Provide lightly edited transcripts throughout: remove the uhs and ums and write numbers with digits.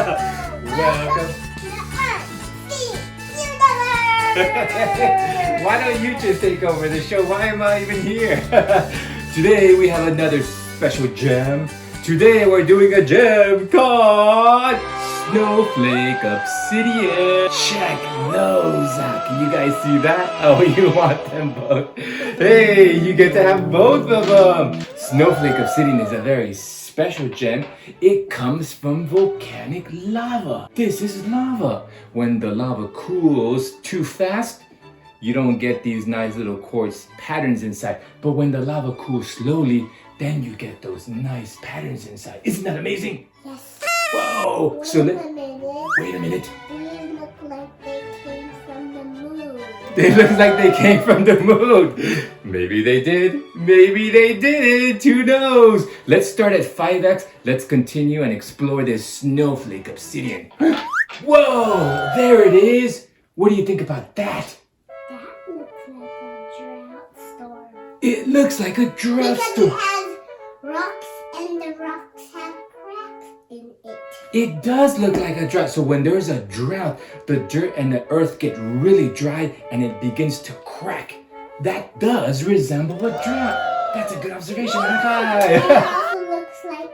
Welcome. Why don't you just take over the show? Why am I even here? Today we have another special gem. Today we're doing a gem called Snowflake Obsidian. Check those out. Can you guys see that? Oh, you want them both? Hey, you get to have both of them. Snowflake Obsidian is a very special gem. It comes from volcanic lava. This is lava. When the lava cools too fast, you don't get these nice little quartz patterns inside. But when the lava cools slowly, then you get those nice patterns inside. Isn't that amazing? Yes. Whoa! Wait a minute. These look like they came from the moon. They look like they came from the moon. Maybe they did. Maybe they didn't. Who knows? Let's start at 5x. Let's continue and explore this snowflake obsidian. Whoa! There it is. What do you think about that? That looks like a drought storm. It looks like a drought Because storm. it has rocks and the rocks have cracks in it. It does look like a drought. So when there's a drought, the dirt and the earth get really dry and it begins to crack. That does resemble a drought. That's a good observation. It High also looks like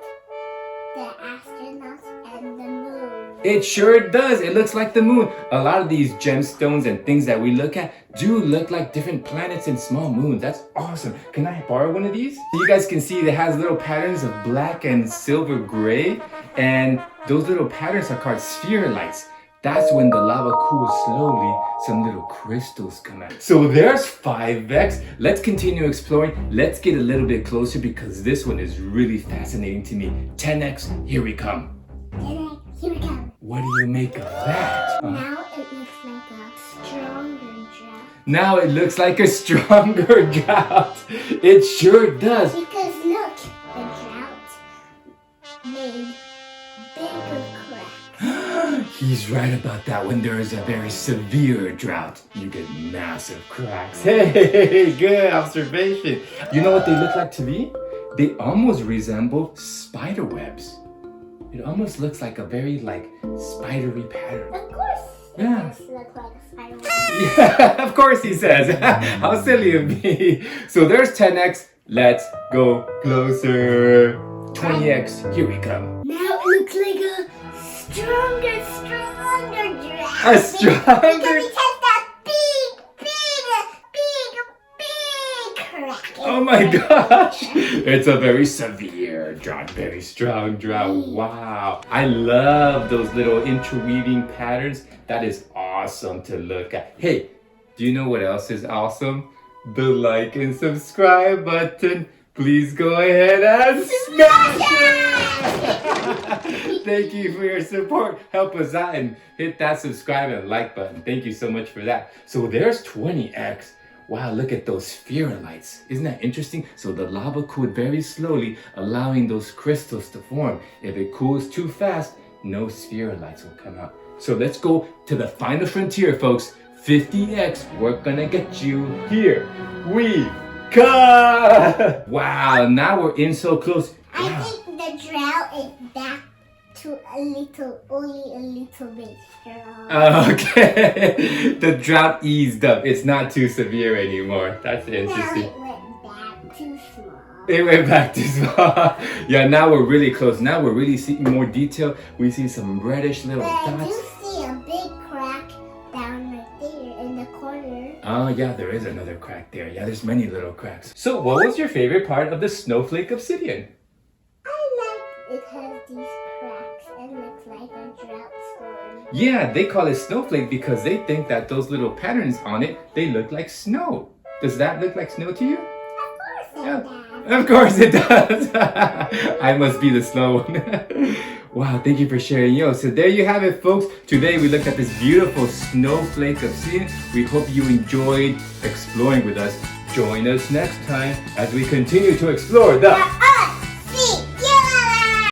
the astronauts and the moon. It sure does. It looks like the moon. A lot of these gemstones and things that we look at do look like different planets and small moons. That's awesome. Can I borrow one of these? You guys can see it has little patterns of black and silver gray. And those little patterns are called spherulites. That's when the lava cools slowly, some little crystals come out. So there's 5x. Let's continue exploring. Let's get a little bit closer because this one is really fascinating to me. 10x, here we come. Here we go. What do you make of that? Now it looks like a stronger drought. Now it looks like a stronger drought. It sure does. Because look, the drought made bigger cracks. He's right about that. When there is a very severe drought, you get massive cracks. Hey, good observation. You know what they look like to me? They almost resemble spider webs. It almost looks like a very spidery pattern. Of course, it Yeah. does look like a spider web. Yeah, of course he says. How silly of me. So there's 10x. Let's go closer. 20x. Here we come. Now it looks like a stronger drought. A stronger- Because it has that big crack. Oh my gosh. It's a very severe drought. Very strong drought. Wow. I love those little interweaving patterns. That is awesome to look at. Hey, do you know what else is awesome? The like and subscribe button. Please go ahead and smash it! Thank you for your support. Help us out and hit that subscribe and like button. Thank you so much for that. So there's 20x. Wow, look at those spherulites. Isn't that interesting? So the lava cooled very slowly, allowing those crystals to form. If it cools too fast, no spherulites will come out. So let's go to the final frontier, folks. 50x, we're gonna get you here. We come! Wow, now we're in so close. I Wow. think the drought is back to only a little bit strong. Okay, the drought eased up. It's not too severe anymore. That's Now interesting. it went back too small. It went back to small. Yeah, now we're really close. Now we're really seeing more detail. We see some reddish little But I do dots. see a big crack down right there in the corner. Oh yeah, there is another crack there. Yeah, there's many little cracks. So what was your favorite part of the snowflake obsidian? I like it has these cracks and looks like a drought storm. Yeah, they call it snowflake because they think that those little patterns on it, they look like snow. Does that look like snow to you? Of course it Yeah. does. Of course it does. I must be the slow one. Wow, thank you for sharing. So there you have it, folks. Today we looked at this beautiful snowflake obsidian. We hope you enjoyed exploring with us. Join us next time as we continue to explore the